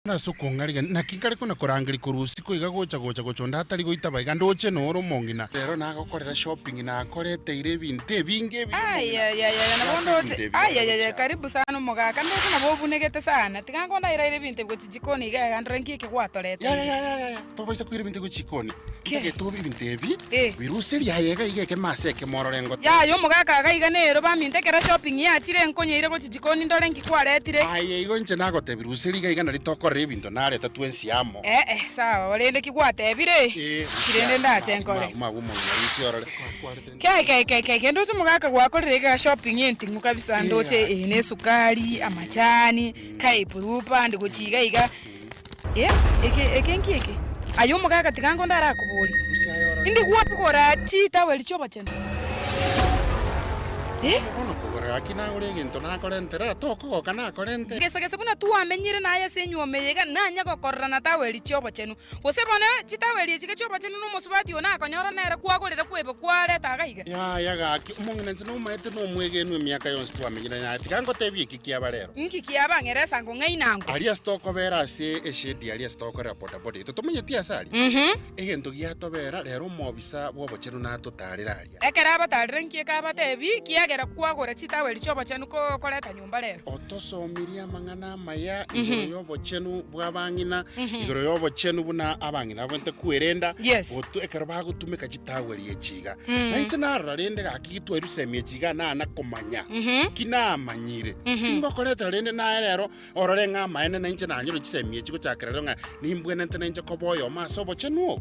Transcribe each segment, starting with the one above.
na sokongariga na kinkari kuna korangiri kurusi ko igagocha gochonda atari goitaba iga ndoche no rumongina rero nagokorera shopping na akorete ire binte binge na bondoche karibu sana mugaka ndoche na bobunegete sana tigangonda ire binte gochikoni iga gandrenki kigwatorete to baisa kuire binte gochikoni ke to binte bi viruseri yayega igeke maseke mororengo yo mugaka gaiga nero baminte kera shopping ya chire nkonyeire gochikoni ndorenki kwaretire igo nche nagote viruseri gaiga na ritokorre binto nareta twensi amo sawa walende kigwatebire kirende ndache nkore magumo nyarisi orore kai ndoche mugaka gwakorere ga shopping yentingu kabisa ndoche ne sukari amachani kai purupa ndiguchiga iga eke ayo mugaka tigango ndara kuburi indi gwapikora chita welicho bachene ono kugora akina uri ginto nakorentera toko kana korente gese buna tu amenyire na aya senyu omeyega nanya gokorra na taweli chobo chenu osebona chitaweli chike chobo chenu no musubati ona akonyora nere kwagorera kwebe kware tagaiga yaga umungene nzino maete no mwegenu emyaka yonse tu amenyire na tigango tebi kikiaba rero nkikiaba ngeresa ngo ngainango aria stoko vera se eshedi aria stoko reporta body tumenye tia sari egento giatobera rero mobisa bobo chenu na tutarira aria ekera batarira nkie kaba tebi kiagera kwagora chitaweli chobo chenu ko koleta nyumba rero otosomiria mangana maya igoro yobo chenu bwabangina igoro yobo chenu buna abangina bonte kuerenda otu ekero bagutumika chitaweli echiga nanche narra rende gakigitwa irusemie chiga na komanya kina amanyire ngo koleta rende na rero orore nga maene nanche nanyoro chisemie chigo chakerero nga nimbwene nte nanche koboyo masobo chenu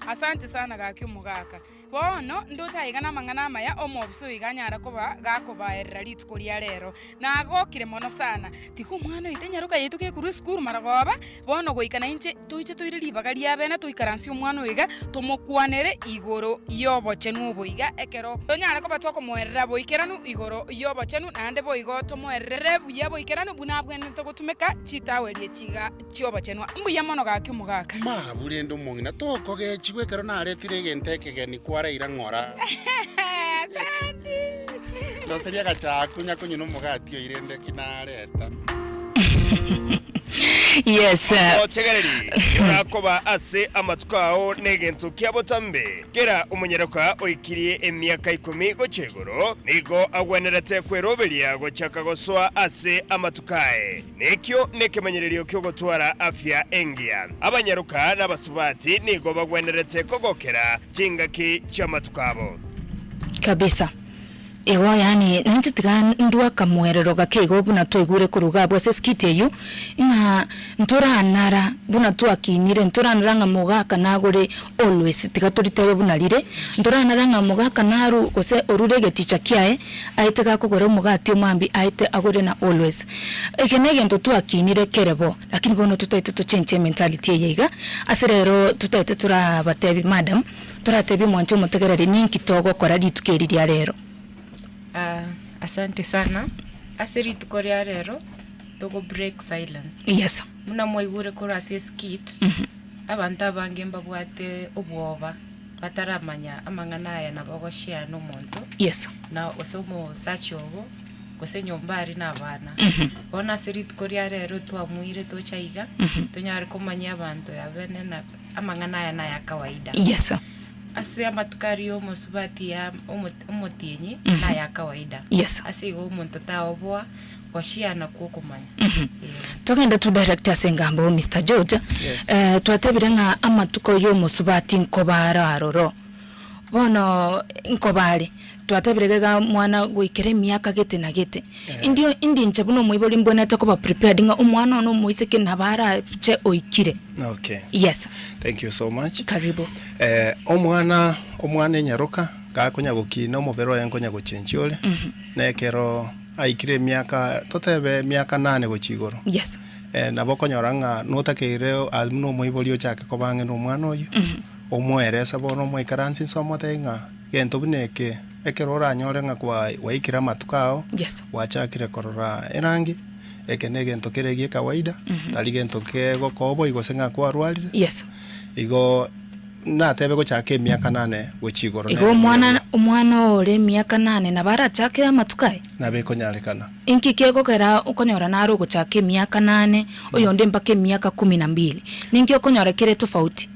asante sana gakyumugaka bono ndocha igana mangana maya omobiso iganyara koba gakoba erralitu kolia rero nagokire mono sana tiko mwana itenyaruka yetuke kuru school maragoba bono goikana inche tuiche toire libagari abena tuikaransi omwana oiga tomokwanere igoro yobo chenu boiga ekero tonyara koba twakomoerera boikeranu igoro yobo chenu nande boigo tomoerere buya boikeranu bunabwene togotumeka chitaweli chiga chiobo chenu mbuya mono gakyumugaka ma burendo mongina toko ge chigwe kero na retire genteke geni kwara irangora asante no seria gachaku nyakunyu no mugatio irende kinareta yes otegereri urakoba ase amatukao negento kyabotambe kera umunyeroka oikirie emyaka 10 gochegoro nigo agwenerete kweroberia gochaka goswa ase amatukae nekyo nekemenyererio kyo gotwara afya engia abanyeroka n'abasubati nigo bagwenerete kogokera chingaki cyamatukabo kabisa ego yani nanchitiga ndwa kamwerero gakego buna toigure kuruga bwase skite yu ina ntora nara buna to akinyire ntora naranga mugaka nagore always tiga toritewe buna lire ntora naranga mugaka naru kose orurege ticha kiae aitega kogore mugati omambi aite agore na always ekenege nto to akinyire kerebo lakini bono tutaite to change mentality yega aserero tutaite tura batebi madam turatebi mwanche mutegerere ninki togo kora litukeriri rero. Asante sana. Aseri tukoria rero togo break silence. Yes. Muna moigure kora se skit. Abanta bangemba bwate obwoba. Bataramanya amangana ya nabagoshia no monto. Yes. Na osomo sachogo kose nyombari n'abana. Bona seri tukoria rero twamuire tochaiga. Tonyari komanya abantu yabene na amangana ya na ya kawaida. Yes. Ase amatukari omosubati ya omotienyi na ya kawaida. Yes. Ase go omuntu taobwa kwashiana kukumanya. Togenda tu director sengambo Mr. George. Twatebiranga amatuko y'omosubati nkobara aroro. Bono nkobale twatebirega mwana gwikere myaka gete na gete. Indio nche buno muiboli mbona takoba prepared nga omwana no muiseke nabara che oikire. Okay. Yes. Thank you so much. Karibu. Omwana nyaruka gakonya gukina omubero yankonya guchenchiole. Nekero aikire myaka totebe myaka 8 gochigoro. Yes. Nabokonyoranga notakeire almuno muiboli chake kobange no mwana oyo. Omweresa bono mwikaransi somotenga gento buneke ekerora nyorenga kwa waikira matukao. Yes. Wachakire korora erangi ekenege ntokeregie kawaida talige ntokego kobo igosenga kwa rwalire. Yes. Igo na tebe go chake myaka 8 gochigoro igo mwana umwana ole miaka 8 na bara chake amatukai na beko nyarekana inki kego kera ukonyora na arugo chake miaka 8 oyonde mpake miaka 12 ninki okonyora kere tofauti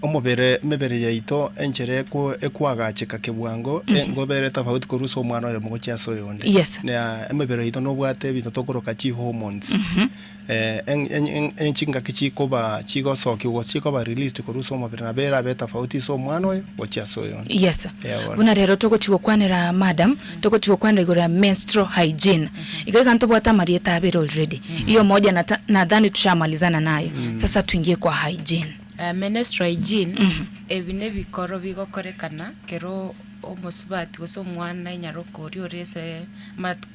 mebere yaito enchere ko ekwagacheka kebwango ngobere tofauti kuruso umwana oyo mugocha so yonde yes na mebere yaito no bwate bintu tokoroka chi hormones enchinga kichiko ba chigo soki wo chiko ba released kuruso mebere na bera beta tofauti so umwana oyo gocha so yonde yes buna rero toko chiko kwanera madam toko chiko kwanera igora menstrual hygiene igaka ntobwata marieta abere already hiyo moja nadhani tushamalizana nayo sasa tuingie kwa hygiene menstrual hygiene ebine bikoro bigokorekana kero omusubati goso mwana nyarokori orese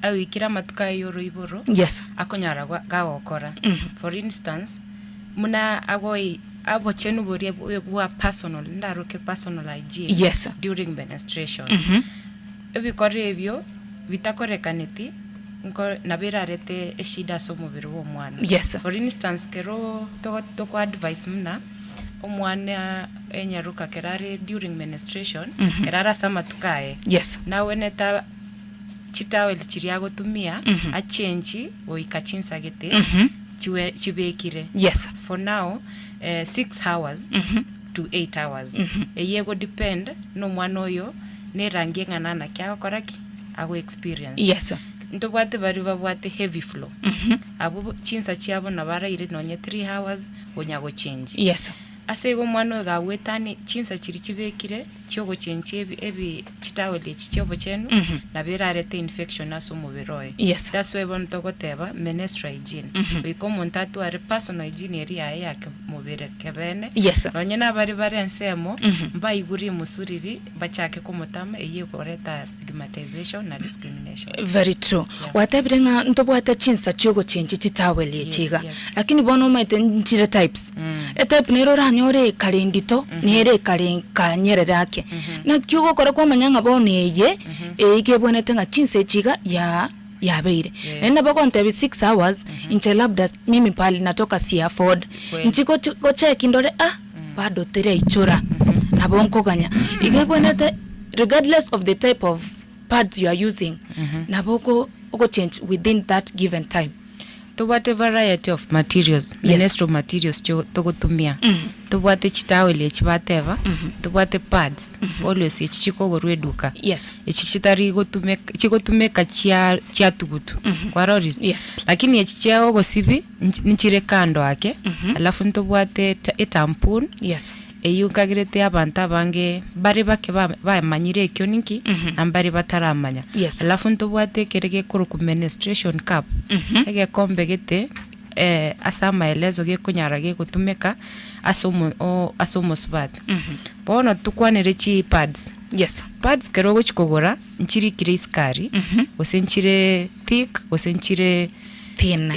awikira matuka yoro iboro yes akonyara gagokora for instance muna agoi abo chenu borie bwa personal ndaroke personal hygiene yes during menstruation ebikoro ebyo bitakorekaniti nabira rete eshida so mubiri wo mwana yes for instance kero to advice mna omwana enyaruka kerare during menstruation kerara sama tukae yes na weneta chitawel chiriago tumia a change o ikachinsa gete chibekire yes for now 6 hours to 8 hours eyego depend no mwana oyo ne rangi ngana kya koraki ago experience yes ntobwate bari babwate heavy flow abo chinsa chiabo nabara ire nonye 3 hours onyago change yes asego mwana ga wetani chinsa chiri chibekire cyogo chenche ebi chitawele chyobo chenu nabera arete infection aso mubiroye yes that's why bon togoteba menstrual hygiene biko montatu are personal hygiene area yake mubere kebene yes nonye nabari bare ensemo mba iguri musuriri bachake komotama eye koreta stigmatization na discrimination very true watebirenga ntobwate chinsa cyogo chenche chitawele chiga lakini bono maite nchire types type nero nyore kalendito nere kalenka nyererake na kyugo kora kwa manyanga boneye ikebonete nga chinse chiga ya beire nenda bako ntebi 6 hours inche labda mimi pali natoka si afford nchiko check ndore bado tere ichora na bonko ganya ikebonete regardless of the type of pads you are using na boko change within that given time to what variety of materials menstrual materials togotumia to what chitawele chibateva to what pads always chichiko gorweduka yes chichitari gotumeka chia tugutu kwarori yes lakini chichao gosibi nchire kando yake alafu ntobwate tampon yes eyukagirete abantu abange bari bake bamanyire ekyo ninki ambari bataramanya alafu ntobwate kerege kuruku menstruation cup ege kombe gete asa maelezo ge kunyara ge kutumeka asomo sbat bono tukwanere chi pads yes pads kerogo chikogora nchiri kiriskari osenchire thick osenchire thin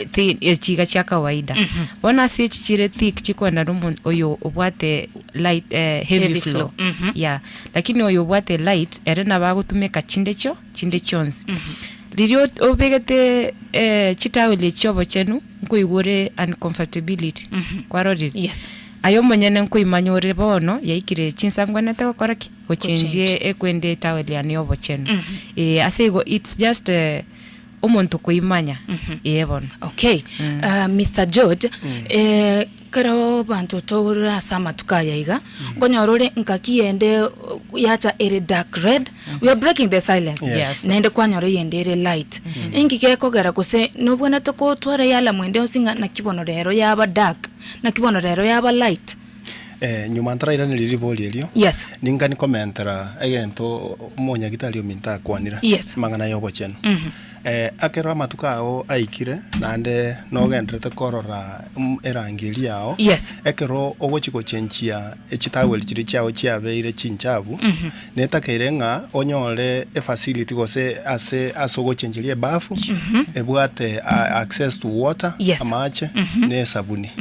chiga cha kawaida bona si chichire thick chikwenda no oyo obwate light heavy flow yeah lakini oyo obwate light erena bagutumeka chinde chons lirio obegete chitawele chobo chenu nkuigore uncomfortability kwarori yes ayo monyene nkuimanyore bono yaikire chinsangwanete gokoraki gochenje ekwende tawele aniobo chenu asego it's just omuntu kuimanya yebon okay Mr. George kero bantu tora sama tukaya iga ngonyorore nkakiende yacha ere dark red we are breaking the silence yes nende kwanyore yende ere light ingike kogera kose nobona toko twara yala mwende osinga na kibono rero yaba dark na kibono rero yaba light nyuma ntraira ni riboli elio yes ninga ni commentera egento monya gitalio minta kwanira yes mangana yobo chenu akero matukao aikire nande nogendrete korora erangeli yao yes ekero ogochiko chenchia echitawel chiri chao chiabeire chinchavu netakerenga onyole facility gose ase asogo chenchirie bafu ebwate access to water amache ne sabuni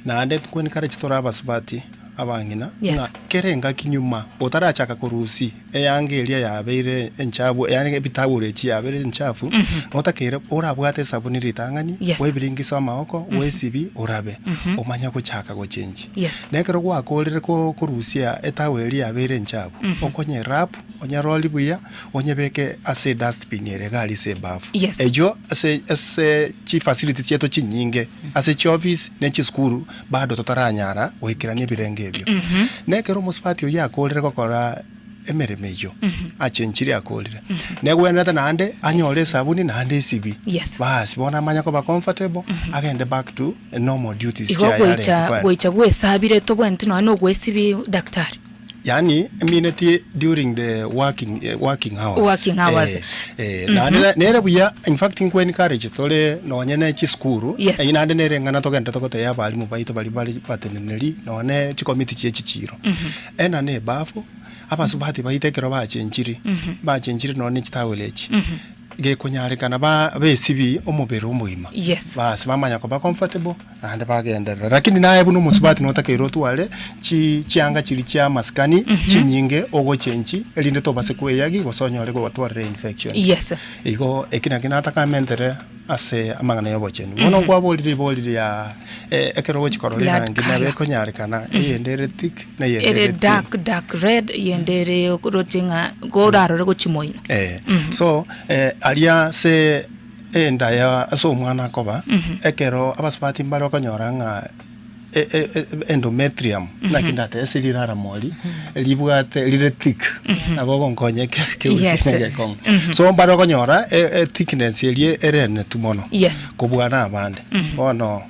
nande kwenikare chitora basubati abangina Yes. nga kerenga kinyuma otarachaka kurusi eyangelia yabeire enchabu yani bitabure chi yabeire enchafu notakere orabwate sabuni ritangani Yes. webiringisa amaboko wesibi orabe omanya kuchaka go change Yes. nekero gwakorire ko kurusia etaweri yabeire enchabu okonye rap onya roli buya onye beke ase dustbin ere gali se bafu Yes. ejo ase chi facility cheto chinyinge ase chi office ne chi skuru bado totaranyara wekiranie birenge ebyo nekero muspati oya akorire gokora emeremeyo achenchiri akorire negweneta nande anyore sabuni nande sibi Yes. basi bona amanya ko ba comfortable agende back to normal duties Igo gwecha gwesabire to bwenti no gwesibi daktari. Yani minute during the working hours. Working hours. Nere buya in fact in kweni encourage tole no nyene chi skuru Yes. inande nere ngana to genda to ko ya bali mu baito bali pateneri no ne chi committee chi chiro. Ena ne bafu apa subati baitekero ba chenchiri no ne chitawelechi. Ge kunyari kana ba besibi omubero muhima. Yes. Basi bamanya ko ba comfortable ande bagenda lakini naye buno musubati notakero twale chianga chili cha maskani chinyinge ogo chenchi elinde to base kweyagi gosonyore go watware infection. Yes. Igo ekina kinataka mentere ase amangana yobo chenu bono kwa boliri ya ekero go chikorolera ngina be konyari kana yendere thick na yendere dark red yendere okurotinga goraro go chimoino. So alia se enda ya so mwana koba ekero abasipati mbaro konyoranga endometrium nakindate esilirara moli libwate lire thick abo nkonye ke usine kong so mbaro konyora thickness elie erene tumono kubwana abande ono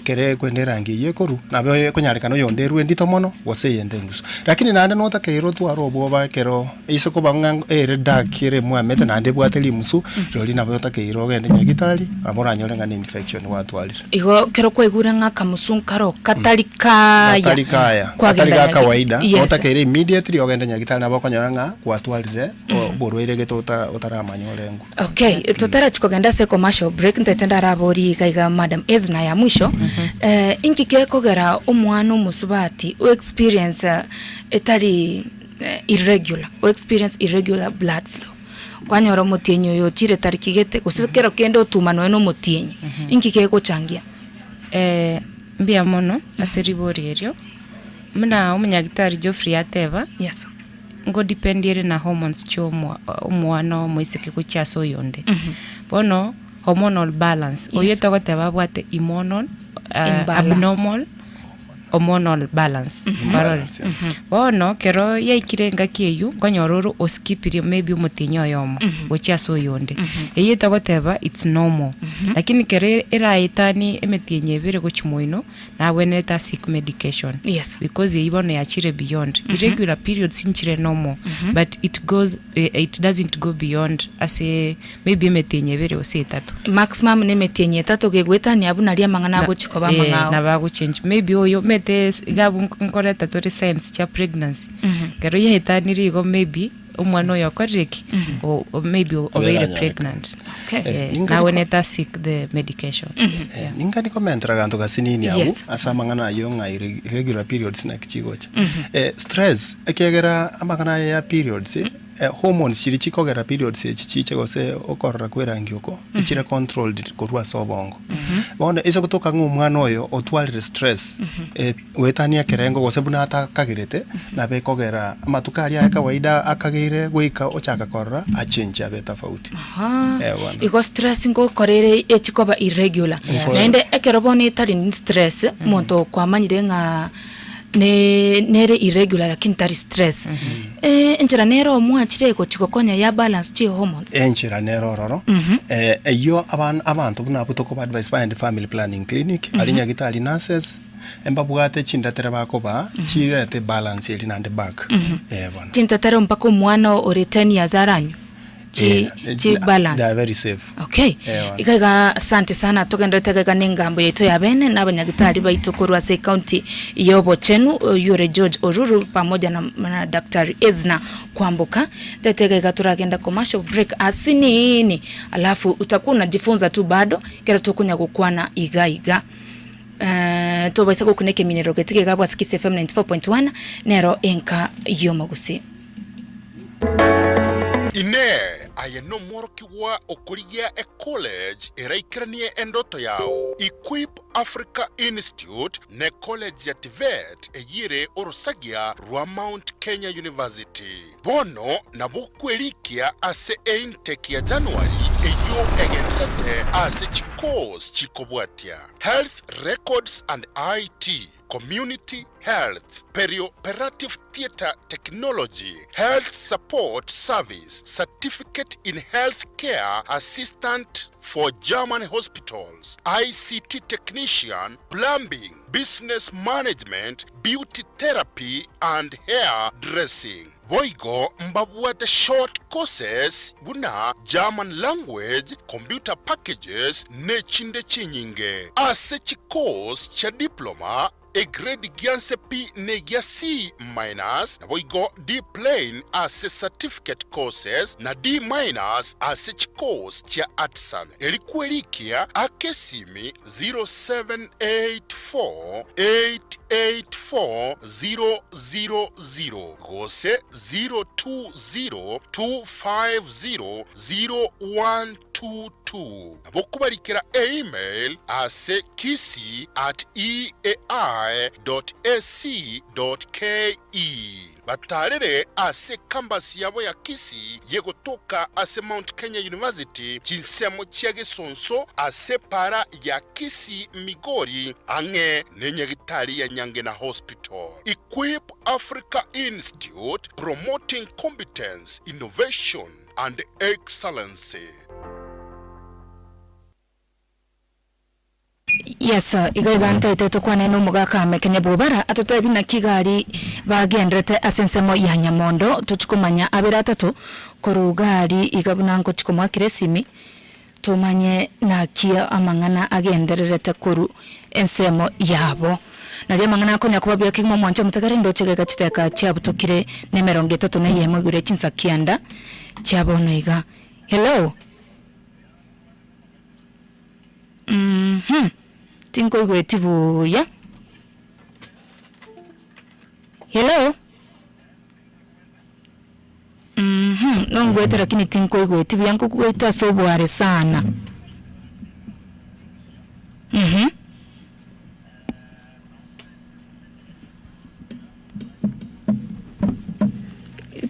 kere kwenderangi yekoru nabe konyarikano yonderu endito mono wose yende nguso lakini nande nota keiro tu arobo ba kero iso ko banga ere dark ere muamete nande bwateli musu roli nabe nota keiro gende nyagitali abora nyore ngane infection watu alira igo kero kwegura ngaka musunkaro katarikaya kawaida nota kere immediately ogende nyagitali nabo konyora nga watu alire borwere getota otaramanyore ngu. Okay, totara chikogenda se commercial break ntetenda rabori kaiga Madam Ezna ya mwisho. Inki kekogera omwana omusubati o experience etari irregular blood flow kwanyora mutienyo yo chire tarikigete kusekero kende otumano eno mutienyi inki keko changia mbia mono aseribori erio muna omunyagitari Geoffrey ateba yes ngo dependere na hormones chomo omwana moiseke kuchaso yonde bono hormonal balance oyeta goteba bwate abnormal hormonal balance bono kero yaikirenga kieyu konyororo oskipiri maybe umutinyo yomo gochaso yonde eyeta goteba it's normal lakini kere eraitani emetienye bere gochimoino na weneta sick medication because yibono yachire beyond irregular periods inchire normal but it doesn't go beyond ase maybe emetienye bere osetatu maximum ne metienye tatu gegwetani abunaria mangana gochikoba mangao na bago change maybe oyo this gabu nkoreta to signs cha pregnancy kero yetani rigo maybe omwana oyo koreki or maybe over pregnant na weneta sick the medication ningani komentra ganto gasinini abu asamangana yo nga irregular periods na kichigocha stress ekegera amangana ya periods hormones chiri chikogera periods chiche gose okorra kwerangi uko ichire controlled korwa sobongo bona iso kutoka ng'umwana oyo otwalire stress wetania kerengo gose buna atakagirete na bekogera amatukari ya kawaida akagire goika ochaka korra achange abe tofauti iko stress ngo korere echikoba irregular naende ekerobone itari stress monto kwamanyire nga nere irregular lakini tari stress enchera nero mwachire ko chikokonya ya balance chi hormones enchera nero roro yo abantu buna butoko ba advice by family planning clinic alinya gitali nurses embabwate chindatere bakoba chirete balance eli nande back bona chindatere mpako mwana oretani yazaranyo chi balance they are very safe. Okay ikaga asante sana tokenda tegeka ningambo yeto ya bene n'abanyagitari baitokorwa se county yobo chenu yure George Oruru pamoja na Dr. Ezna kwamboka tetega turagenda commercial break asinini alafu utakuwa unajifunza tu bado kera tukunya kukwana iga tobaisa gukuneke minero getige gabwa KISII FM 94.1 nero enka yomogusi ine aye no moroki wa okurigia e college eraikranie endoto yao Equip Africa Institute ne college ya TVET eyire orosagia rwa Mount Kenya University bono na bokwerikia ase intake ya January eyo egendete ase chikos chikobwatia Health Records and IT, Community Health, Perioperative Theatre Technology, Health Support Service, Certificate in Healthcare Assistant for German Hospitals, ICT Technician, Plumbing, Business Management, Beauty Therapy and Hair Dressing. Boigo mbabuate short courses buna German language, computer packages ne chinde chinyinge. Ase chikos cha diploma a grade gianse P ne gia C minus na boigo D plain as a certificate courses na D minus as a course cha artisan. Elikuelikia akesimi 0784-884-000 gose 020-250-0122. Bokubarikira email ase kisi@eai.ac.ke. Batarere ase kambasi yabo ya KISII yegotoka ase Mount Kenya University chinsemo chiage sonso ase para ya KISII Migori ange nenyegitari ya Nyangena Hospital. Equip Africa Institute, promoting competence, innovation and excellency. Yes, igaiga iteto kwa neno mugaka mekenya bobara atoto bina kigari bagendrete asensemo ya Nyamondo tuchikumanya abira atatu korugari igabunango chikomwa kiresimi tumanye na kia amangana agendererete koru ensemo yabo naria mangana konya kubabya kingmo mwanche mutakare ndochegeka chiteka cyabutokire nemeronge 3 na yemo gure chinsa kianda cyabono iga. Hello. Tinko igwetibu ya. Hello. Nongweta lakini tinko igwetibu yangu kweta sobware sana.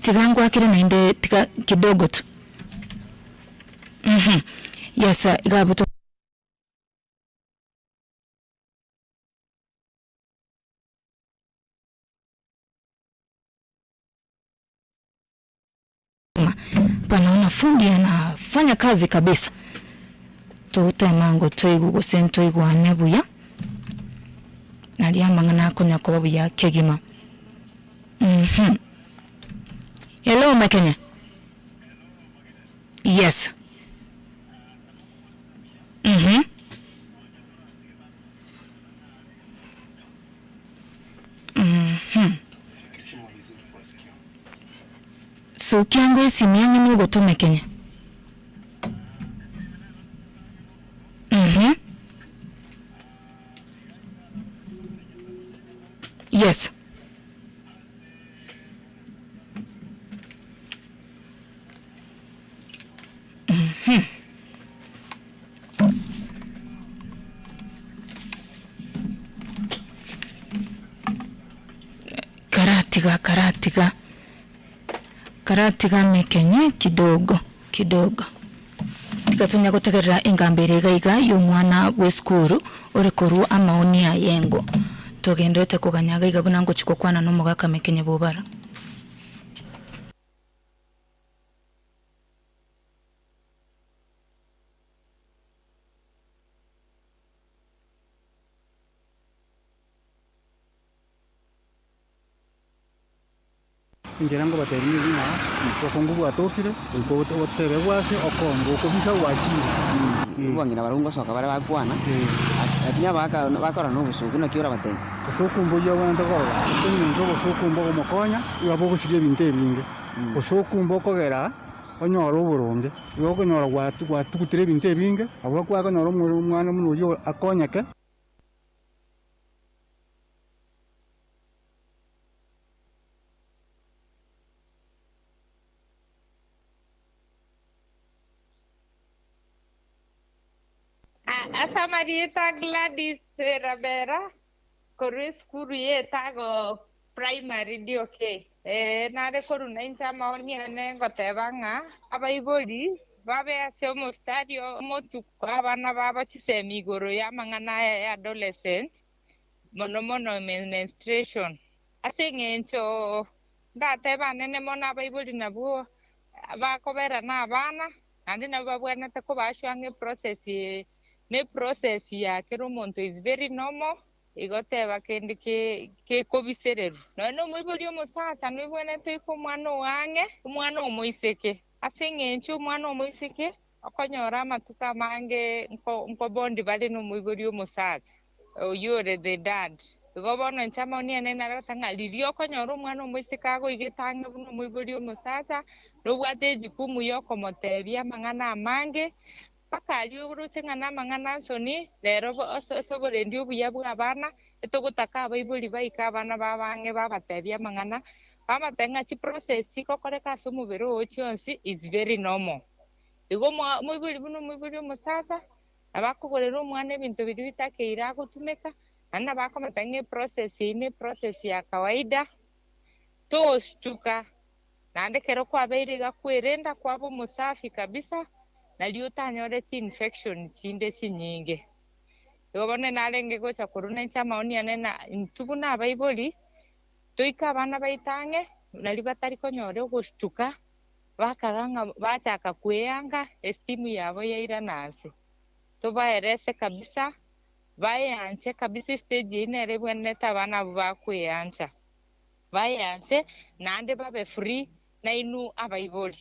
Tigangu akire naende tika kidogo tu. Yes, igabuto panaona fundi anafanya kazi kabisa. Tuute mango toigu gusento igwane buya. Nalia mangana konya ko buya kegima. Hello Makenya. Yes. So kiango isimiani ni gotome Kenya. Yes. Karatiga mekenye kidogo tikatunya gutegerera ingambere gaiga y'umwana w'eskuru uri koru amaoni ya yengo tugendete kuganyaga igabuna ngo chikokwana no mugaka mekenye bobara. Njerango baterine zina kokongu atokire ko otere wase okongo ko bisa wachi ubangina barungo soka bara bakwana atinya bakora no busuku no kiora batenge osokumbo yo wanda ko tinyo njobo sokumbo ko mokonya yabo gusire binte binge osokumbo kogera onyora uburonge yoko nyora gwatu kutire binte binge abwo kwa ko nyora umwana muno yo akonyake Asamarieta Gladys Rabera, Kore skuru yetago primary dioke. Nare koruna incha maoni ane gotebanga abaibori babe asio mustadio motu abana baba chisemi goro ya mangana ya adolescent mono menstruation asingencho ndateba nene mona abaibori nabuo bakobera na abana andi nabo babwanete ko bashwange process ya kero muntu is very normal igoteba kendi ke kobisereru no mwiburi omusasa nwibonete ko mwana wange umwana omuiseke asingencho umwana omuiseke akonyora amatuka mange nko bondi bali no mwiburi omusasa oyure the dad gobono nchama ni ene na tanga lirio konyora umwana omuiseke ago igitange no mwiburi omusasa no bwate jikumu yoko motebia mangana mange pakali uruche ngana mangana soni lero sobore ndi obuya bwa abana etogotaka abaibuli baika abana babange babatebia mangana bamatenga chi process kokoreka somubero ochionsi is very normal igo mwibuli omusasa abakugorera omwana ebintu biri bitakeira gutumeka ana bakomatanga process ya kawaida toshtuka nandekero kwabeire gakwerenda kwabo musafi kabisa nalio tanyore infection chinde chinyinge yobone nalenge gocha koruna ncha maoni anena ntubuna abaiboli toika abana baitange nali batari konyore gushtuka bakaganga bachaka kweyanga estimu yabo yaira nase tobaerese kabisa bayanche kabisa stage inere bweneta abana bakweyancha bayanche nande babe free na inu abaiboli.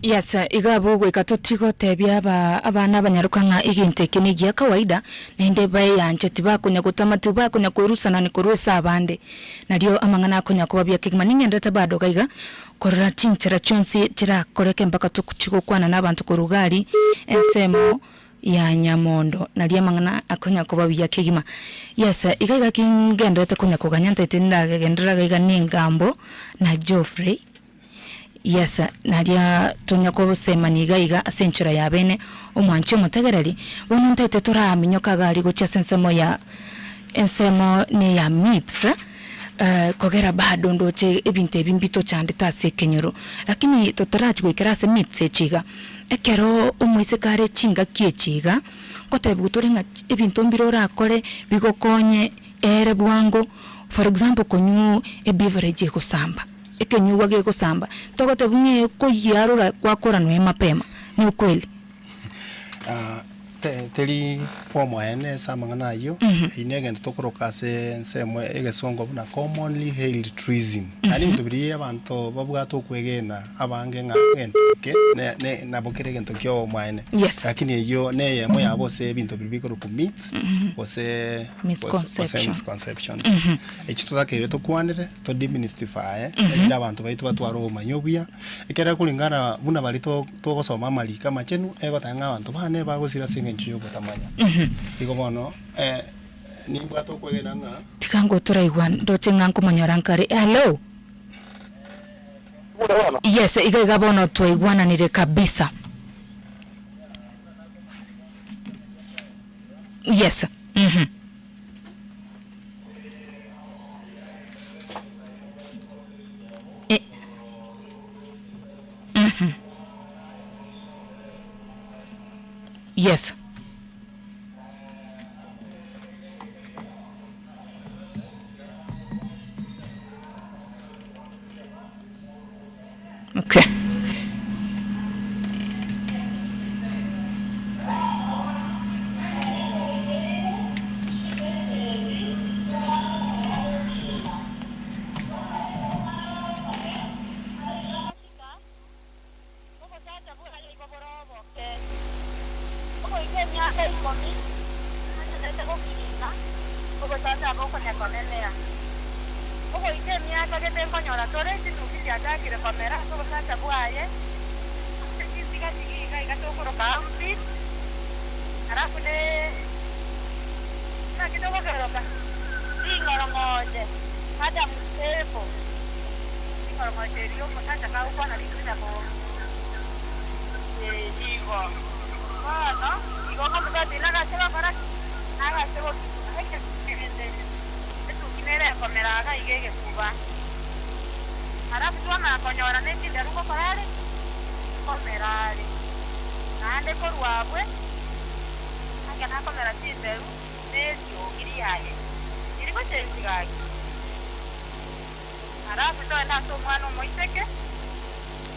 Yes, igabo gweka tutigotebia abana abanyarukanga iginte kinigia kawaida nende bae yanje tibakunya gutama tibakunya kurusana ni kurusa abande nario amangana akunya kubabia kigima ningenda bado gaiga korora chinchera chonsi chira koreke mpaka tukuchiko kwana nabantu kurugari ensemo ya nyamondo nario amangana akunya kubabia kigima. Yes, igaiga kingenda kunya kuganyanta itinda gendera gaiga ningambo na Geoffrey. Yes, nadia tonya ko sema nigaiga asenchura ya bene omwanchi omutegereri bono ntete tora minyoka gali gocha sensemo ni ya meats kogera bado ndoche ebinte ebimbito chande tase kenyoro lakini totaraji gwikera se meats echiga ekero omwise kare chinga kiechiga kotebutorenga ebinto mbirora akore bigokonye ere bwango for example konyu beverage kusamba ekenyuwa ge kusamba togote bunye ko yarura kwakora no mapema ni ukweli teli kwa mwaene samangana yo inege ntokoroka se nsemo egesongo buna commonly hailed treason ali ndubiri abantu babwato kwegena abange nga entoke ne nabokere gentokyo mwaene lakini yo ne yemo yabo se ebintu bibikoro ku meat ose misconception ekituda kere to kwanire to demystify ila abantu baitu batwaro manyobuya ekera kulingana buna balito to gosoma mali kama chenu egotanga abantu bane bagosira singe nchiyo kutamanya iko bono ni bwato kwegena nga tikango toraigwa ndoche nganko manyorankare hello yes igaiga bono twaigwana nire kabisa yes yes okay Io potete fare un po' una lista con dico no dico come vedi la casa para aga se vuoi è che e tu finire come la che cuba ara tu ma cognora netti da lungo parare come rari ande corwabwe anche na come la tiberu nesio kiriaye iri ko tensigaki ara tu enda to mano moiteke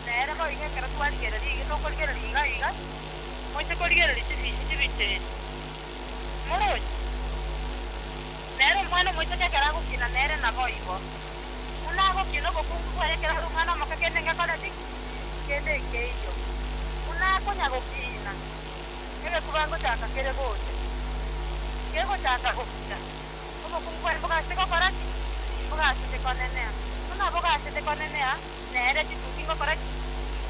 nere ko ige kera tu ali kera dige to kera liga moite ko kera liti moro nere mano moiteke kera ko kina nere na boibo una ko kino ko ku kwere kera mano makakende ngakona ti kende keyo una ko nyago kina ebe kubango taka kere bote kego taka ko kina ko ku kwere boka se ko kora boka se ko nenea una boka se ko nenea nere ti tu kingo kora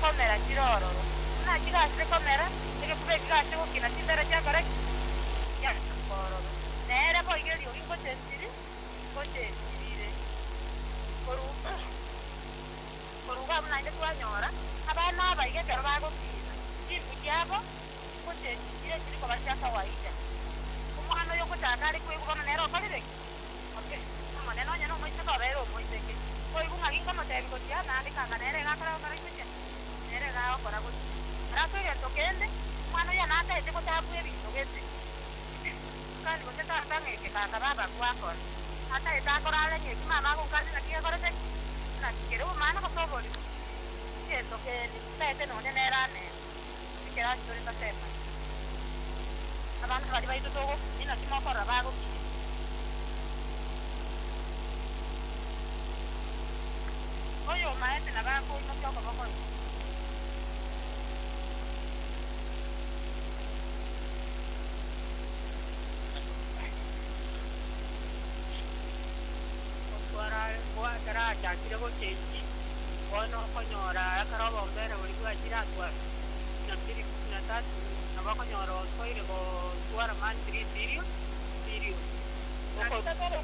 komera kiroro una kiga se komera ege kube kiga se ko kina tindera ja kora ya koro nere bo ige rio ingo tensiri ko tensiri koru ba mna inde kwa nyora abana ba ige kero ba ko kina tibu jabo ko tensiri tiri ko ba cha kawaida umwana yo ko takari ko ko nero kalire okay mane no nyano mo tsaka bero mo tseke ko ibu ngagi ko mate ko tia na ni kanga nere ga kara kara ko nere ga ko ra ko ra ko ye to kende mwana ya na ta ite ko ta bwe bi to gete kan ko ta ta nge ke ka baba kwa ko ata ita ko ra le ni mama ko ka na kia ko re na kero mana ko so boli ke to ke ni ta ite no ne ra ne ke ra to ta sepa abana bali bai to go ina timo ko ra ba ko oyo maete na ba ko no ko ko kara chakire ko chechi ono konyora kara bombere buri kwa chiratwa na tiri na tatu na ba konyora ko ire ko tuara man tiri sirio ko tataro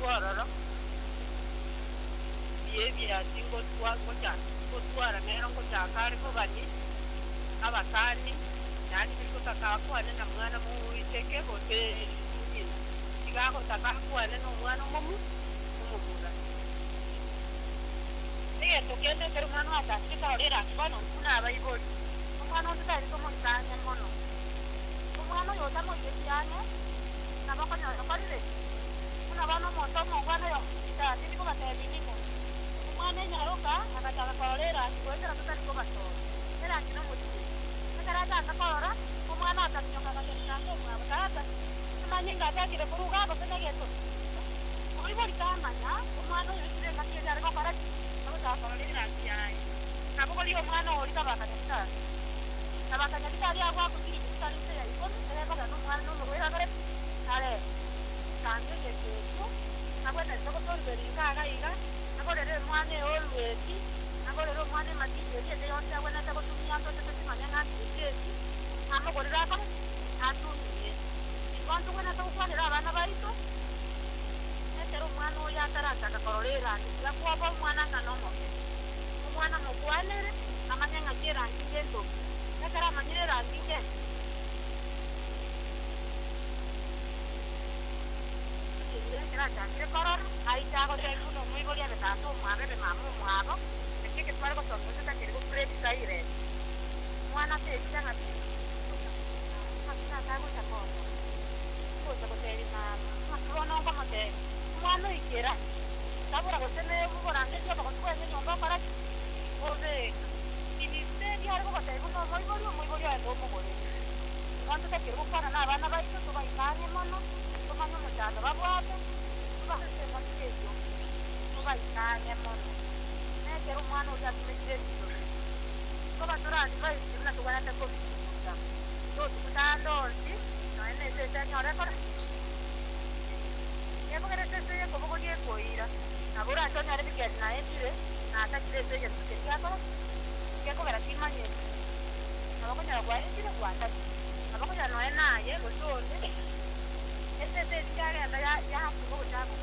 ko rara bia tingo ko tuara mero ko chakare ko bani abakani yani ko takako ane na mwana mu iteke ko te ko takako ane no mwana mu mugura niye to kende kero mwana ata kita orera bano kuna abaibori mwana utari ko montanya mono mwana yo tamo yesiane na bako nyo kalile kuna bano moto mo mwana yo kita tini ko batebi nimo mwana nyaroka akataka korera kuweza tutari ko bato era kino muti karata akakora mwana atanyoka na kendo mwana karata manyinga atakire kuruga bakana geto Ibu ditamanya, umano yang sudah kasih dari barat, kalau tak kalau dia nanti ay. Tapi kalau dia umano, dia bakal kita. Bakal kita dia aku sini kita ini saya ikut, saya bakal umano mau dia kerep, ada. Tanya gitu, aku ada sekolah beri kakak ika, aku ada umano all weti, aku ada umano mati jadi ada orang yang ada sekolah dunia tu seperti mana nanti jadi, kamu kalau dia apa, atu ni. Ikan tu kan atau upan dia apa nama itu? Pero mwana ya tarata ka korera ya kwa ba mwana nganomo mwana mo kwalere amanya ngakira ngendo ya kara manyire ra ngike kira ta kire koror ai ta ko te kuno muy bolia de tato mare de mamu muabo que twara ko to ko ta kire ko pre saire mwana te ya ngati ta ta ko ta ko ko te ri ma ko no ko ma te mwana ikera tabura ko tene ko rande yo ko ko ene nyomba para ko de iniste di algo ko te ko no muy bolia de mo ko cuánto te quiero para nada van a ir to vai kane mono to mano mo ta ba boate to ba se ma ke yo to vai kane mono ne quiero mano ya me dire to ba tora di vai na to gana ta ko to ta ndorti no ene se señora ko porque se yo como con el coira ahora Antonio le dice na entire na ta kire se yo que ya ko que ko vera sin mañe no ko ya gwa entire gwa ta no ko ya no es nada ye lo sonde se ya ko ya ko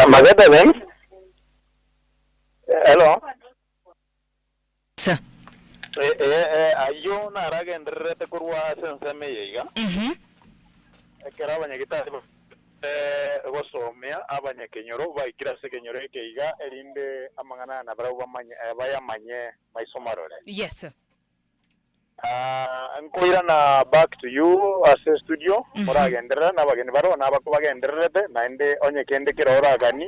Maganda men? Hello? Sir. ayo naragenderete kurwa senseme yiga ekera abanyagitari gosomea abanyakenyoro baikira sekenyoro ekiga erinde amangana na barabo bayamanye maisomarore. Yes sir. Nkoira na back to you as a studio muragendera nabageni baro nabakubagenderete nainde onyekende kirora gani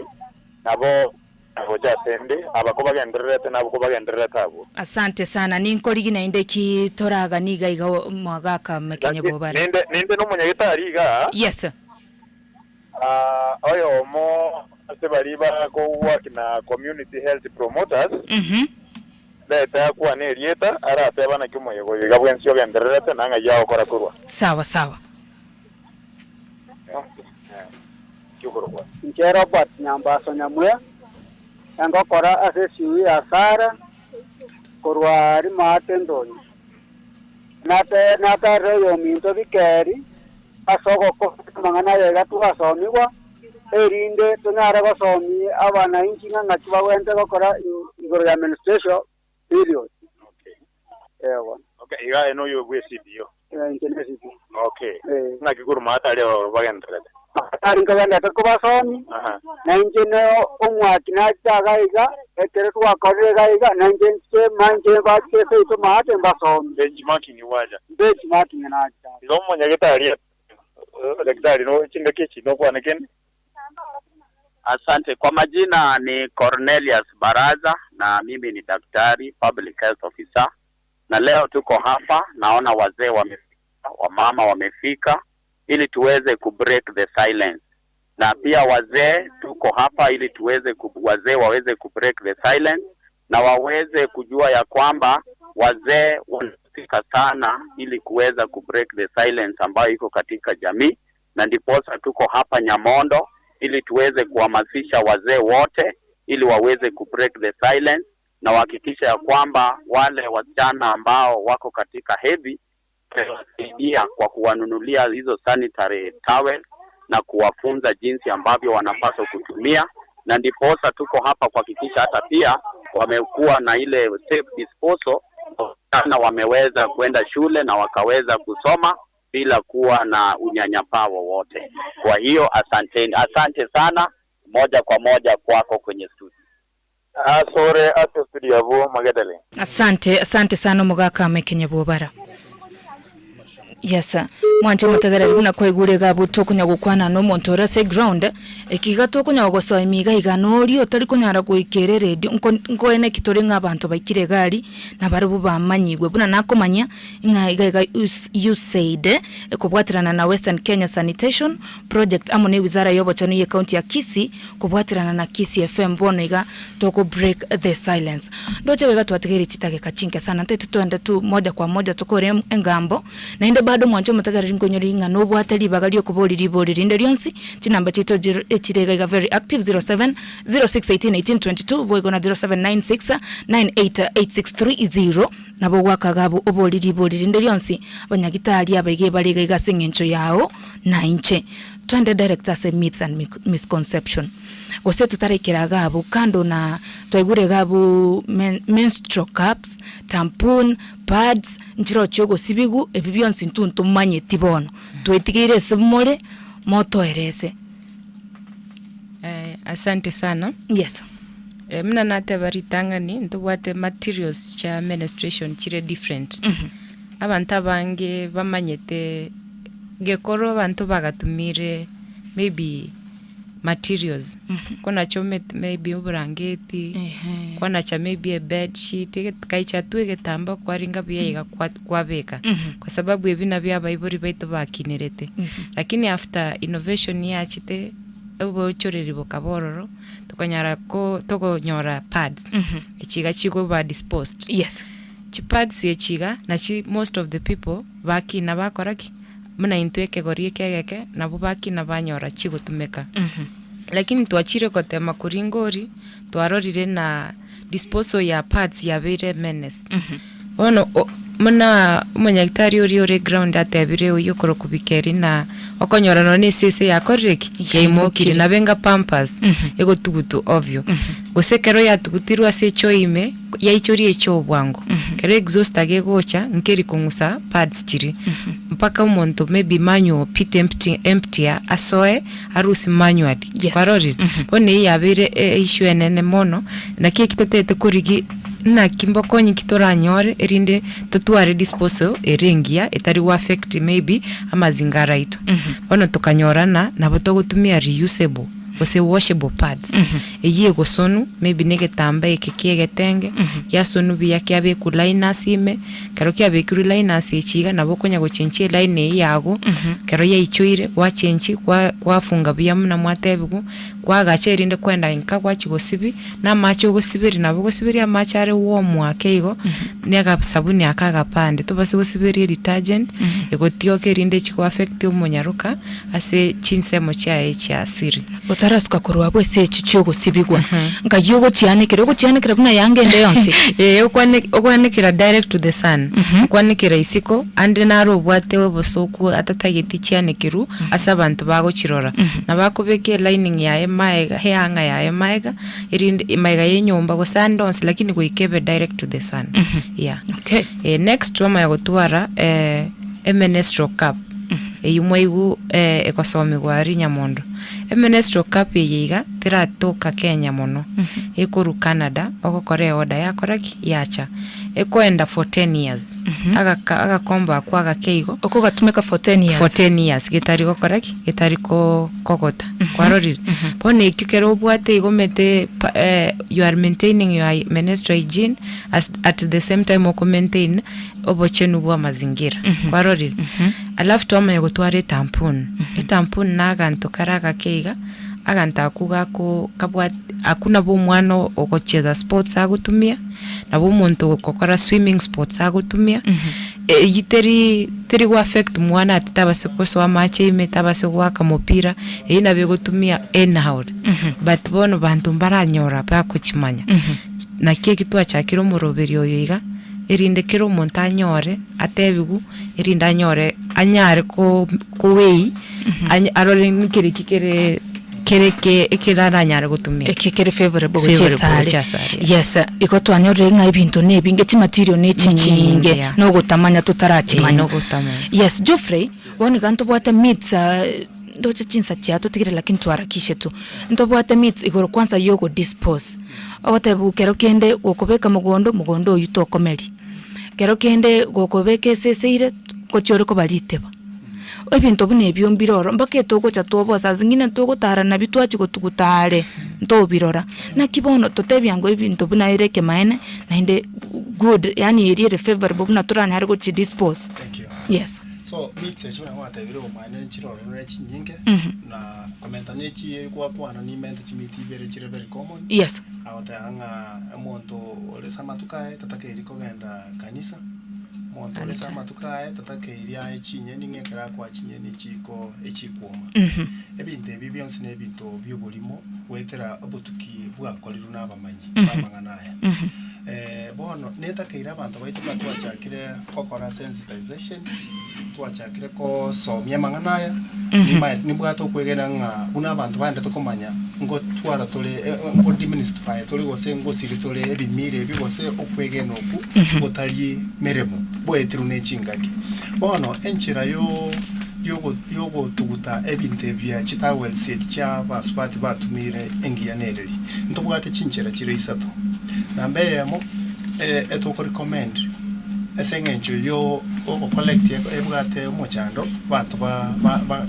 nabo agoja sende abakubagenderete nabakubagenderete abo. Asante sana ninkorigi nainde ki toraga niga iga mwagaka mekenye bobara. Ninde no munyagitari ga. Yes sir. Oyo mo asebariba go work na community health promoters. Leta kwa ne rieta ara teba na kimoyego igabwensyo genderete nanga yao kora kurwa. Sawa sawa. Chukurwa. Nkera bat nyamba sonyamwe. Yango kora asesiwi asara kurwa rimate ndoni. Nata reyo minto bikeri asoko ko mangana yega tugasomiwa erinde tunara basomi abana inkinga ngakiba wente gukora igoro ya menstruation period. Okay, iga eno yo gwe CPO. Intensity. Okay. Ngakiguru mata leo bagendrede. Ari ngabanda tukubasomi. Na injene omwaki na tagaiga ekere twakorere gaiga na injene manje bakese to mate basomi. Benchmarking waja. Benchmarking na acha. Ndo monyagitari daktari no chinga kichi no kwa neken. Asante, kwa majina ni Cornelius Baraza na mimi ni daktari public health officer, na leo tuko hapa, naona wazee wamefika, wamama wamefika ili tuweze kubreak the silence, na pia wazee tuko hapa ili tuweze wazee waweze kubreak the silence na waweze kujua ya kwamba wazee wanafika sana ili kuweza kubreak the silence ambayo iko katika jamii, na ndiposa tuko hapa Nyamondo ili tuweze kuhamasisha wazee wote ili waweze kubreak the silence na wahakikisha ya kwamba wale wasichana ambao wako katika hedhi tunawasaidia kwa kuwanunulia hizo sanitary towel na kuwafunza jinsi ambavyo wanapaswa kutumia, na ndiposa tuko hapa kuhakikisha hata pia wamekuwa na ile safe disposal na wameweza kwenda shule na wakaweza kusoma bila kuwa na unyanyapaa wowote. Kwa hiyo asante sana, moja kwa moja kwako kwenye studio. Sore ato studio abo magadale. Asante sana mugaka mekenye bobara. Yes sir. Mwanje mutagarari buna kwegure gabu tokunya gukwana no montora se ground ekiga tokunya goso imiga iganori otari kunyara kuikere radio ngo ene kitore nk'abantu bakire gari na barubu bamanyigwe buna nakomanya iga you said kubwatirana na Western Kenya Sanitation Project amone wizara yobochano ye county ya KISII kubwatirana na KISII FM bono iga toko break the silence ndoje wega twategeri chitage kachinke sana ntetu twende tu moja kwa moja tokore engambo na inde bado mwanje mutagarari ngonyori inga no bwatari bagalio kuboliri inde lyonsi chinamba chito echirega iga very active 0706181822 boygo na 0796988630 nabo gwakagabo oboliri inde lyonsi abanyagitari abaige bariga iga singencho yao na inche twende director say myths and misconception ose tutarekera gabo kando na twaigure gabo menstrual cups, tampon, pads, njiro chogo sibigu ebibyonsi ntuntu manye tibono twetigire semole moto erese. Asante sana. Yes. Mna nate baritangani ndubwate materials cha menstruation chire different. Abantu bange bamanyete gekoro abantu bagatumire maybe materials. Kuna chome maybe uburangeti, kuna cha maybe a bed sheet, kaicha tuwe tamba kwa ringa biya kwa beka. Kwa sababu ebina biya baibori baito bakinerete. Lakini after innovation ya chite ubo choreri bokabororo tukanyara ko toko nyora pads. Echiga chiko ba disposed. Yes. Chi pads echiga na chi most of the people baki na bakoraki muna intweke gorie kegeke na bubaki na banyora chigo tumeka. Lakini tuachire kote makuringori tuarorire na disposal ya pads ya bere menes. Ono muna umunyaktari ori ground atebire uyokoro kubikeri na okonyora no nesese yakoreki yaimokire na benga pampers ego tugutu ovyo. Gosekero ya tugutirwa se choime yaichori echo bwango kero exhaust age gocha nkeri kungusa pads chiri mpaka umuntu maybe manual pit empty asoe arusi manually parori bone yabire issue enene mono na kiki totete kurigi na kimbo konyi kitoranyore erinde totware disposal erengia etari wa affect maybe amazingara ito bono tukanyorana nabo togutumia reusable ose washable pads eyiye gosonu maybe negetamba ekekigetenge yasonu biya kyabe ku liners ime karo kyabe ku liners echiga nabo konya gochenche line yago karo yaichoire wa chenchi kwa funga biya muna mwatebigu kwa gacherinde kwenda inka kwa chigosibi na macho gosibiri nabo gosibiri amachare wo mwakeigo nega sabuni akaga pande to basi gosibiri detergent egotio kerinde chiko affect umunyaruka ase chinsemo cha echa asiri tarasuka korwa bwese chicho gusibigwa ngayogo chianikira buna yangende yonse okwanikira direct to the sun okwanikira isiko ande naro bwatewe bosoku atatagiti chianikiru asa abantu bago chirora nabakubeke lining ya emaega heanga ya emaega irinde emaega yenyomba go sandons lakini goikebe direct to the sun okay next trauma yagotwara Menstrual cup eyumweigu ekosomi gwari nyamondo Menstrual cup yiga tiratoka Kenya mono ekuru Canada okokore oda yakoraki yacha ekoenda for 10 years aga komba kwa keigo okogatumeka for 10 years gitari gokoraki gitari kokota kwarori pone ikikero bwate igomete you are maintaining your menstrual hygiene at the same time oko maintain obochenu bwa mazingira kwarori alafu twama yagotware tampon naga ntokaraga keiga aganta kugako kabwa akuna bo mwana okocheza sports agutumia na bo muntu okokora swimming sports agutumia yiteri wa affect mwana atabase koso amache imetabase gwaka mupira ina begotumia anyhow but bono bantu mbaranyora pa kuchimanya na kiki twachakiro muroberi oyiga erinde kiro montanyore atebigu erinde anyore anyare ko wei arole nikere kikere kereke ekirara nyare gutumia ekikere favorable gochesare yes ikotwanyore ngai bintu ne bingeti material ne chinyinge no gutamanya tutarachimanya yes Geoffrey woni ganto bwate meats ndocha chinsa chiato tigire lakini twarakishe tu ndo bwate meats igoro kwanza yogo dispose otebu kero kende gokobeka mugondo yuto komeri kero kende gokobeke seseire kochore ko baliteba ebintu bune byombiroro mbake togocha tobosa zingine togotara na bitwachi gotugutare ntobirora na kibono totebyango ebintu buna ireke maene na inde good yani eri favorable buna turani hari gochi dispose yes so meats echuna wata biro maene chiroro ne chinyinge na komenta nechi kwa bwana ni mente chimiti bere chire very common yes awata anga monto ole samatukae tatakeri kogenda kanisa monto ole samatukae tatakeri ya echinye ningekera kwa chinye ni chiko echikuoma ebinte bibionse ne bintu byobulimo wetera obutuki bwa koliru nabamanyi bamanganaya bono netakeira abantu baitu batwachakire kokora sensitization twachakire ko somya manganaya ni bwato kwegera nga una abantu bande tokomanya ngo twara tole ngo demystify tole gose ngo siri tole ebimire bigose okwegena oku botali meremo boetiru nechingaki bono enchira yogo tuguta ebinte bya chitawel set cha baswati batumire engiyanereri ntobwate chinchira chire isato nambeyemo etoko recommend esengencho yo collect ebwate mochando bantu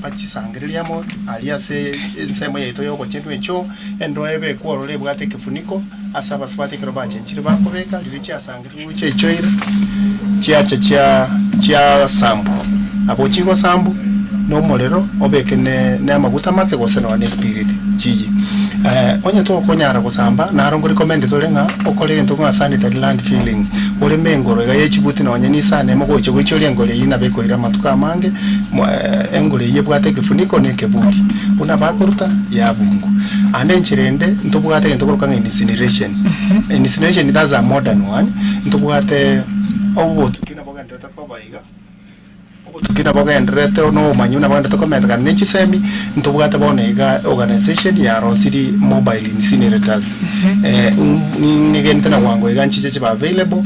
bachisangiririamo aliase ensemo yeito yo bochendu encho endo ebe kworo ebwate kifuniko asaba swati kero bachenchire bakobeka lirichi asangiririwo chechoira chia sambu abochigo sambu no molero obeke ne amaguta make gose no ne spirit chiji onye to konyara gusamba na arongo recommend torenga okole into kwa sanitary land filling ole mengoro ga yechibuti na onye ni sane mo goche gochole ngole yina beko ira matuka mange engole yebwate kifuniko ne kebudi una bakoruta ya bungu ande nchirende ntobwate ntokoroka incineration incineration that's a modern one ntobwate obo tukina boga ndota kwa baiga tukina bogendrete no manyuna banda tokometa kan nechi semi ntobugata bonega organization ya Rosiri mobile incinerators nigentena wango iganchiche ba available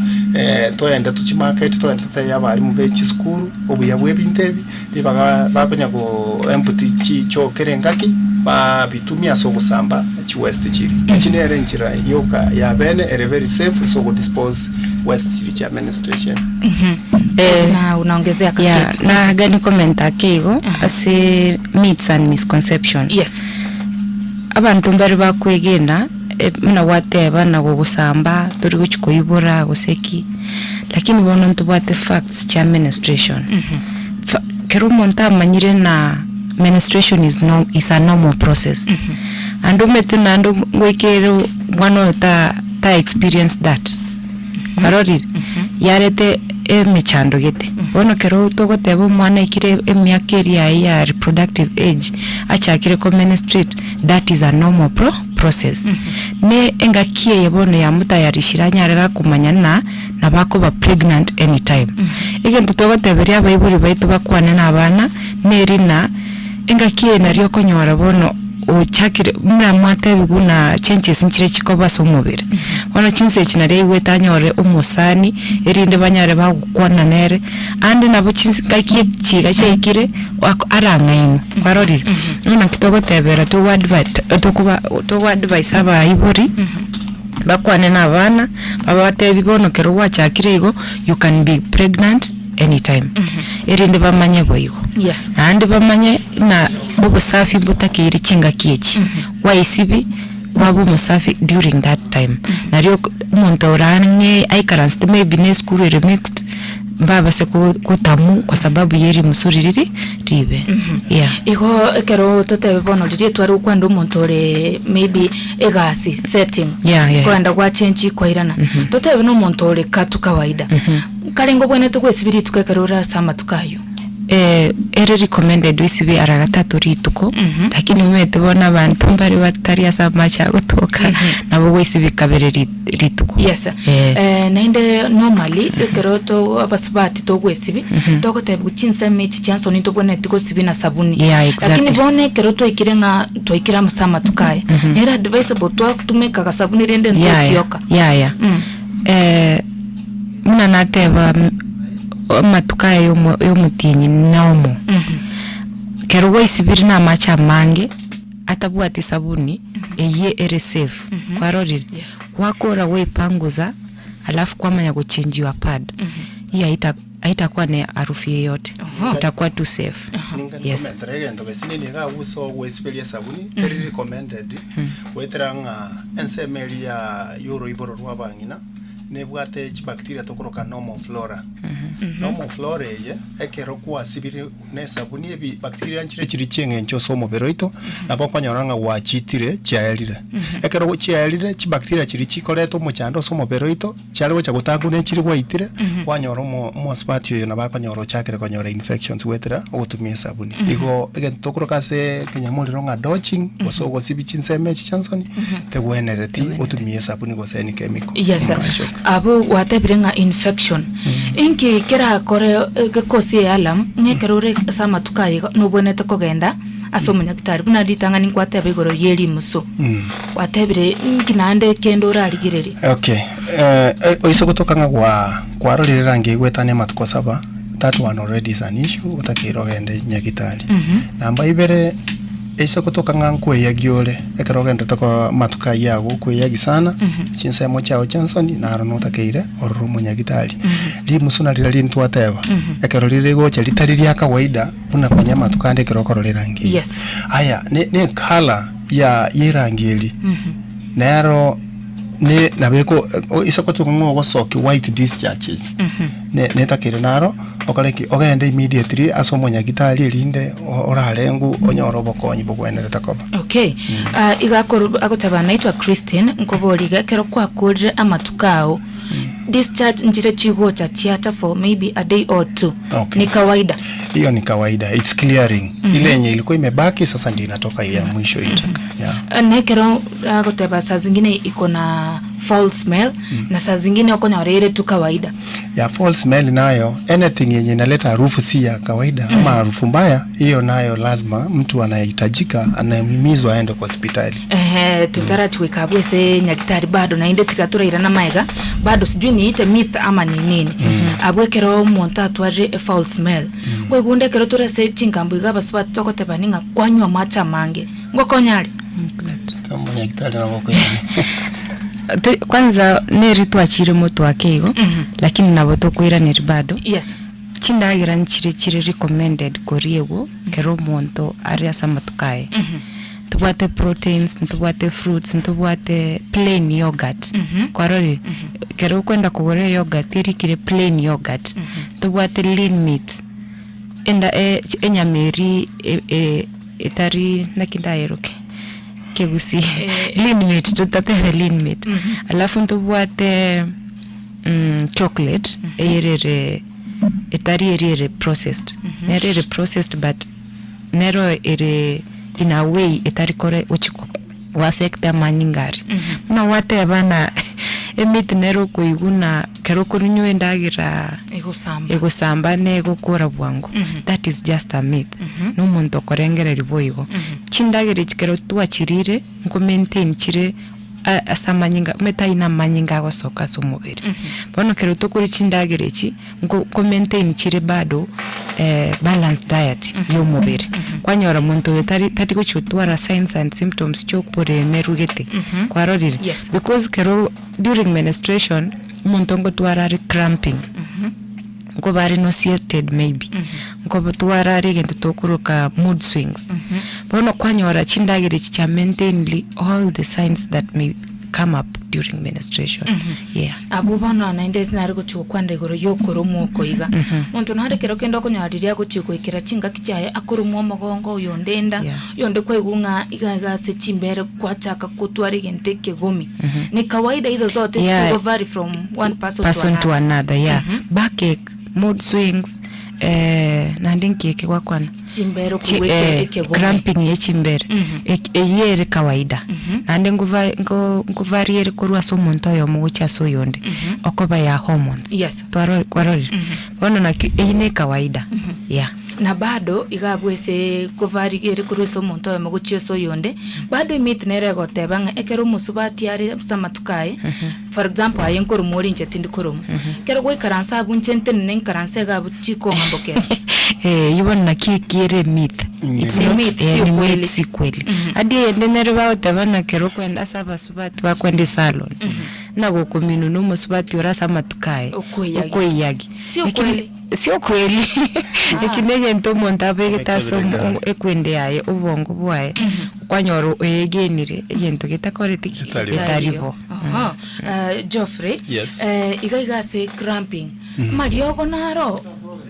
to enda tuchi market to enda ya bari mu bechi school obuya bwebintebi bibaga bakonya go empty chi cho kerengaki ba bitumia so gusamba chi west chiri chinere nchira yoka ya bene ere very safe so go dispose west chiri cha administration na unaongezea kitu na gani komenta kego ase myths and misconception. Yes, abantu mbere bakwegenda muna wateba na gusamba turi guchikoibora guseki lakini bono ntubate facts cha administration. Kero monta manyire na menstruation is a normal process. Ando metina ando ngwekero one ta experience that. Karori yarete mechando gete. Bono kero togoteba mwana ikire emyakeri ya reproductive age achakire ko menstruate, that is a normal process. Ne engakie yebono ya mutayarishira nyarega kumanyana na bako ba pregnant anytime. Igento togoteberia bayiburi baitu bakwana na abana nerina engakie nario konyora bono uchakire mna mwate biguna changes nchire chikoba somubire bono chinse chinare wetanyore umosani erinde banyare bagukwana nere andi nabo chingakie chiga chekire arangaino kwarorire nona kitogotebera to advice aba ibori bakwane na abana babatebi bono kero wachakire igo you can be pregnant anytime. Erinde bamanye boyigo. Yes. Andi bamanye na obusafi butakiri chinga kiechi. Waisibi kwabo musafi during that time. Nario muntu orange aikaranste maybe ne school remixed baba se kutamu kwa sababu yeri musuririri ribe. Yeah. Igo kero totebe bono riri twari kwanda umuntu re maybe egasi setting. Yeah. Kwanda kwa change kwa irana. Totebe no muntu re katu kawaida. Karengo bwene tukwesibiri tukekarura sama tukayo. Ere recommended wisibi aragatatu rituko lakini umete bona abantu mbari batari asama cha gutoka nabo wisibi kabere rituko. Yes. Nainde normally keroto abasubati to gwesibi togotebe guchinsa mechi chanso nito bone tiko sibi na sabuni. Yeah, exactly. Lakini bone keroto ikirenga to ikira masama tukaya. Era advisable to tumeka kasabuni rende ntioka. Yeah. Muna nateba matuka yo mutinyi naomo. Kero waisibiri na macha mange atabuati sabuni eye ere safe. Kwarorire. Wakora wepanguza alafu kwa manya kuchenjiwa pad. Hii haitakuwa na harufu yoyote. Itakuwa tu safe. Yes. Ndo besini ga uso wesibiri sabuni very recommended. Wetranga ensemeli ya euro iboro rwabangina. Nebwate bacteria tokoroka normal flora. Normal flora ye ekero kwa sibiri ne sabuni ebi bacteria nchire chiri chenge ncho somo beroito na bakwanyoranga wachitire chiaelire. Ekero chiaelire chi bacteria chiri chikoreto mochando somo beroito chale gocha gotangu ne chiri waitire wanyoro mo spatio yo na bakonyoro chakere konyora infections wetera ogutumia sabuni. Igo egen tokoroka se kenyamuliro nga dodging oso go sibichi nseme chansoni te wenereti otumia sabuni go seni chemical. Yes. Abo watebirenga infection inki kera kore gekosi alam nyekerore sama tukaye no bonete kogenda asomunya kitari buna ditanga ni kwatebe igoro yeri muso watebire nginande kendo rarigireri. Okay, oiso gutokanga kwa rorira ngi gwetane matuko saba that one already is an issue utakiro gende nyakitari. Namba ibere Isa kutoka nkwe ya giole ekarogenda toko matuka yago kwe yagi sana chinsa mo chao chansoni na harono takeire orumo nyagitali li musuna lili ntwateva ekarolire go chalitari lya kawaida una kwanya matuka ande kirokoro lirangi. Yes. Aya ne kala ya yirangili nero ne nabeko isa kutoka ngo soki white discharges ne takire naro okaleki ogende immediately asomo nyagitali linde oralengu onyoro bokonyi bogwenere takoba. Okay. Igakoro agotaba naitwa Christine nkoboliga kero kwa kodre amatukao discharge njire chigo cha chiata for maybe a day or two. Okay. Ni kawaida. Hiyo ni kawaida, it's clearing. Ile yenye ilikuwa imebaki sasa ndio inatoka ya mwisho itaka. Yeah. Nekero agotaba saa zingine iko na false smell na saa zingine okonyora ile tu kawaida. Ya false smell nayo anything yenye inaleta harufu si ya kawaida ama harufu mbaya, hiyo nayo lazima mtu anahitajika anahimizwa aende kwa hospitali. Tutara tuwekabwe se nyagitari bado na inde tikatura irana maega bado sijui ni ite myth ama ni nini. Abwekero monta atwaje false smell. Ngwe gunde kero tura se chingambu igaba swa toko tebaninga kwanywa macha mange. Ngokonyari. Tambo nyagitari na ngoko yani. Kwanza neri tuachire moto wakego lakini naboto kuira neri bado. Yes. Chindagira nchire recommended koriego kero monto aria samatukae. Tubwate proteins, tubwate fruits, tubwate plain yogurt. Kwarori kero kwenda kugore yogurt iri kire plain yogurt. Tubwate lean meat. Enda enyameri etari nakindaeroke. Kebusi lean meat, tutate lean meat. Alafu ntubwate chocolate etari processed. Nere processed but nero in a way etari kore uchiko wa affect amanyingari. Na wate bana emit nero kuiguna kero kunywe ndagira ego samba nego kora bwangu. That is just a myth. No muntu korengera riboigo. Chindagire chikero tuachirire ngo maintain chire asamanyinga metaina manyinga gosoka somubiri. Bono kero tokuri chindagire chi ngo maintain chire bado balanced diet yo mubiri. Kwanyora muntu tati kuchutwara signs and symptoms chokpore merugete. Kwarorire because kero during menstruation muntu ngo twara cramping. Ngo bari nauseated maybe. Ngo twara gento tokuruka mood swings. Bono kwanyora chindagire chicha maintainly all the signs that may come up during menstruation. Yeah. Abo bana nainde zinari guchukwanda igoro yokoromo koiga. Muntu nare kero kendo konyariria guchiko ikira chinga kichaye akoromo magongo yondenda yonde kwa igunga igaga se chimbere kwa chaka kutwari gente kegumi. Ni kawaida hizo zote to vary from one person to another. Yeah. Backache, mood swings, nandinki kwa kwana chimbero kuweke kegumi. Cramping ye chimbere yere kawaida. Nande nguvariere kurwa so muntu yo mucha so yonde okoba ya hormones. Yes. Kwarori bono na ine kawaida. Yeah. Na bado igabwese kuvariere kurwa so muntu yo mucha so yonde bado imit nere gotebanga ekero musubati ari samatukae. For example ayenkoro muri nje tindi koromo kero gwe karansa bunchente nen karansa ga buchiko mamboke yibona na kikire myth. It's not myth, si kweli. Adi endenere ba tabana kero kwenda saba subati ba kwende salon. Na gokominu no musubati ora samatukae okoyagi. Sio kweli. Ikinege nto montabe gitaso ekwende yaye ubongo bwaye kwanyoro egenire yento gitakore tikitaribo. Geoffrey igaiga se cramping mariogo naro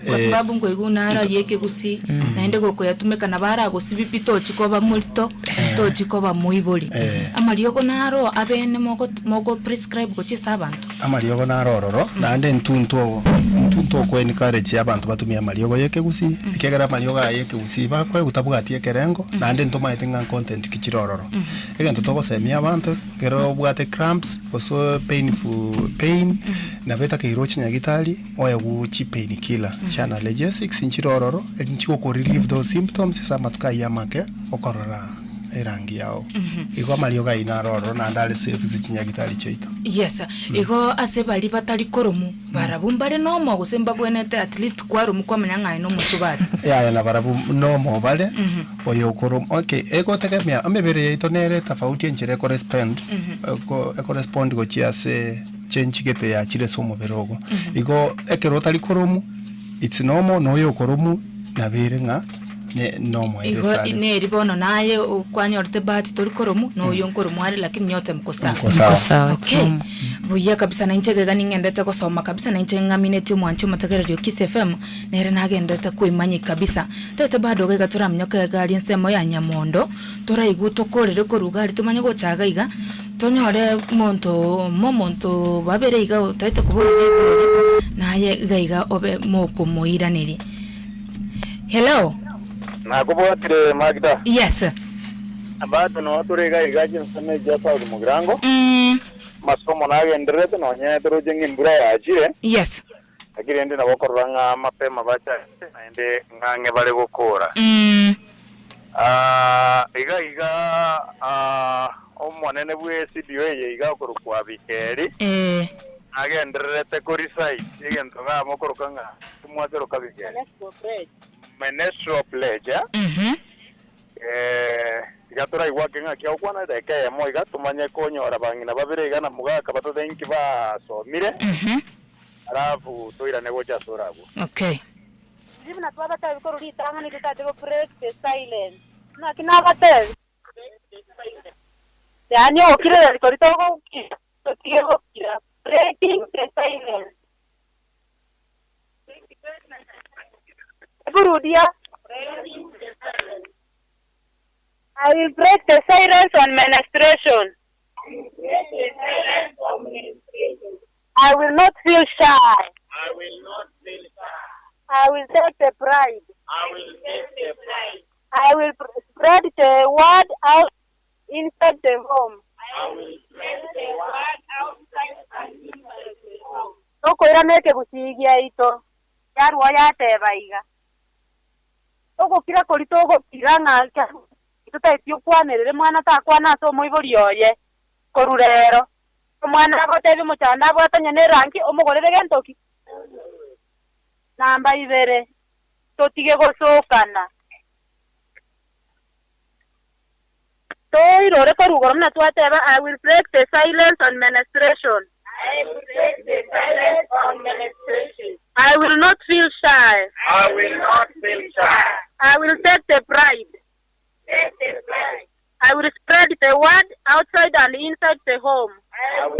kwa sababu ngo igunara yeke gusi naende goko yatumeka na bara gusibipito chikoba multo to chikoba muiboli amariogo naro abene mogo prescribe gochisa abantu amariogo naro roro naende ntunto kweni courage abantu batumia amariogo yeke gusi ikegera amariogo yeke gusi bakwe gutabugatie kerengo naende ntoma itinga content kichirororo egento togo semia abantu kero bwate cramps also pain na beta keirochi nyagitali oya guchi pain killer chana analgesics inchirororo enchiko ko relieve those symptoms sama tukayamake okorora erangi yao iko marioga inaroro na ndale safe zichinyagitali choito. Yes iko asebali batali koromu barabumbare no mo gusemba bwenete at least kwarumu kwa manyanga ino musubati ya na barabu no mo bale oyo koromu. Okay eko tegemea amebere ito nere tofauti enchire correspond correspond go chiase change gete ya chire somo berogo iko ekerotali koromu it's normal no yo koromu na birenga ne normal ego ne ribono naye ukwanyorte bati tori koromu no yo koromu ari lakini nyote mkosa okay buya kabisa na inchege gani ngendeta kusoma kabisa na inchege ngamineti umwanchi matagererio KISII FM nere nagendeta kuimanyi kabisa tete bado gega turamnyoka gari nsemo ya nyamondo tora iguto korere ko rugari tumanye go chaga iga tonyore monto babere iga utaite kubona naye gaiga obe moko moiraniri. Hello nakubotire Magda. Yes Abado no turega igaje nseme japa uri mugirango masomo nagenderete nonyetero jengimbura yachire. Yes. Lakini ndi nabokoranga mapema bacha naende ngange bale gukura. Iga omwanene bwe CDO iga kurukwa bikeri. Agenderete kuri site igento ga mokorokanga tumwatero kabikeri. Menstrual pledge. Igatora igwakenga kya kwana deke ya moiga tumanye konyora bangina babire igana mugaka batodenki ba somire. Alafu toira negocha sorabu. Okay. Jibna twaba tabi ko ruri tanga ni tutate ko break the silence. Na kina bate. Yani okire ko rito ko ko breaking the silence. Burudia. I will break the silence on menstruation. I will not feel shy. I will not feel shy. I will take the pride. I will take the pride. I will spread the word out inside the home. I will spread the word outside and inside the home. Toko ira meke gusigia ito. Yarwa yateba iga. Toko kira kori toko kiranga tutaitio kwanerere mwana takwana so moiborioye korurero. Mwana agotebi muchanda bwatanya ne rangi omugorere gentoki. Namba ibere. Totige gosokana. Toirore korugoro mna twateba I will break the silence on menstruation. I will break the silence on menstruation. I will not feel shy. I will not feel shy. I will take the pride. Take the pride. I will spread the word outside and inside the home. I will